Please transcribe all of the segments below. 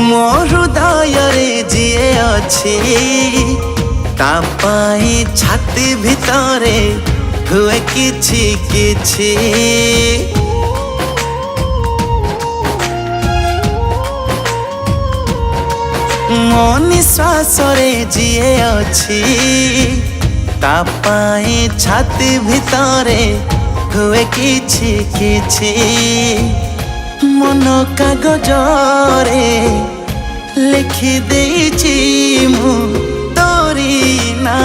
ମୋ ହୃଦୟରେ ଯିଏ ଅଛି ତା ପାଇଁ ଛାତି ଭିତରେ ହୁଏ କିଛି କିଛି। ମୋ ନିଶ୍ୱାସରେ ଯିଏ ଅଛି ତା ପାଇଁ ଛାତି ଭିତରେ ହୁଏ କିଛି କିଛି। ମନ କାଗଜରେ ଲେଖି ଦେଇଛି ମୁଁ ତୋରି ନାଁ।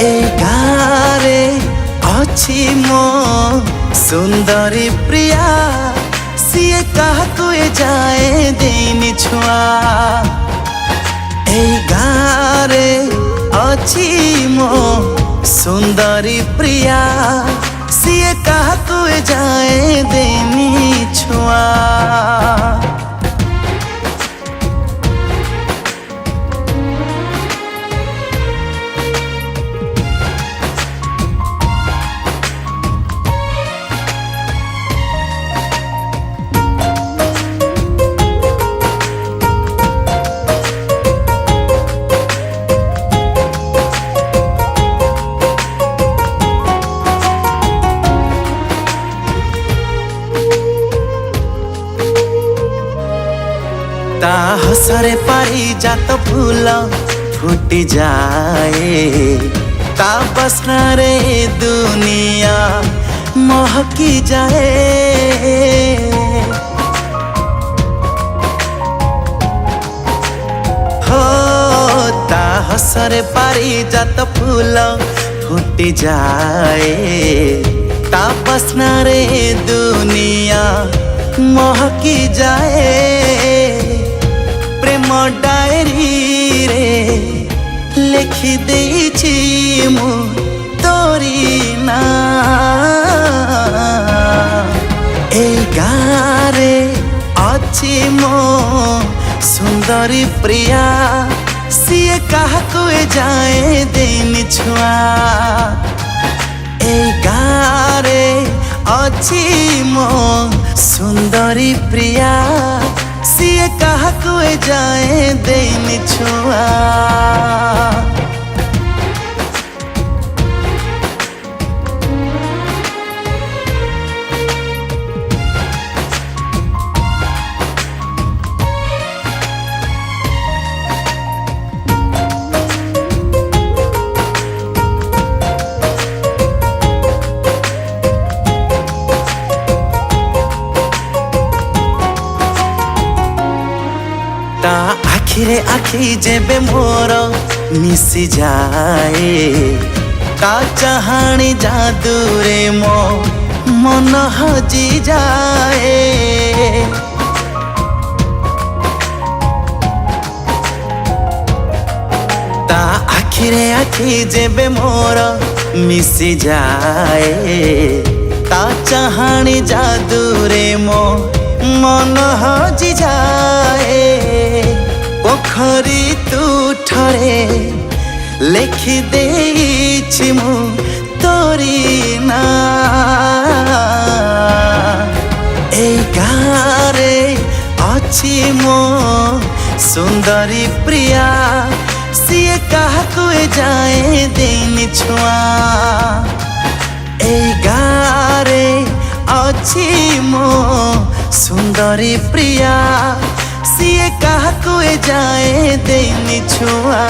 ଏ ଗାଁରେ ଅଛି ମୋ ସୁନ୍ଦରୀ ପ୍ରିୟା, ସିଏ କାହାକୁ ଏ ଯାଏ ଦେଇନି ଛୁଆ। ଏ ଗାଁରେ ଅଛି ମୋ ସୁନ୍ଦରୀ ପ୍ରିୟା, ସିଏ କାହାକୁ ଏ ଯାଏ ଦେଇନି ଛୁଆ। ତା ହସରେ ପାରିଜାତ ଫୁଲ ଫୁଟି ଯାଏ, ତା ବାସ୍ନାରେ ଦୁନିଆ ମହକି ଯାଏ। ହୋ ତା ହସରେ ପାରିଜାତ ଫୁଲ ଫୁଟି ଯାଏ, ତା ବାସ୍ନାରେ ଦୁନିଆ ମହକି ଯାଏ। ପ୍ରେମ ଡାଏରୀରେ ଲେଖି ଦେଇଛି ମୁଁ ତୋରି ନାଁ। ଏ ଗାଁରେ ଅଛି ମୋ ସୁନ୍ଦରୀ ପ୍ରିୟା, ସିଏ କାହାକୁ ଏ ଯାଏ ଦେଇନି ଛୁଆ। ଏ ଗାଁରେ ଅଛି ମୋ ସୁନ୍ଦରୀ ପ୍ରିୟା, ସିଏ କାହାକୁ ଏ ଯାଏ ଦେଇନି ଛୁଆ। ତା ଆଖିରେ ଆଖି ଯେବେ ମୋର ମିଶି ଯାଏ, ତା ଚାହାଣି ଯାଦୁରେ ମୋ ମନ ହଜି ଯାଏ। ତା ଆଖିରେ ଆଖି ଯେବେ ମୋର ମିଶି ଯାଏ, ତା ଚାହାଣି ଯାଦୁରେ ମୋ ମନ ହଜି ଯାଏ। ପୋଖରୀ ତୁଠରେ ଲେଖି ଦେଇଛି ମୁଁ ତୋରି ନାଁ। ଏ ଗାଁରେ ଅଛି ମୋ ସୁନ୍ଦରୀ ପ୍ରିୟା, ସିଏ କାହାକୁ ଏ ଯାଏ ଦେଇନି ଛୁଆ। ଏ ଗାଁରେ ଅଛି ମୋ ସୁନ୍ଦରୀ ପ୍ରିୟା, ସିଏ କାହାକୁ ଏ ଯାଏ ଦେଇନି ଛୁଆ।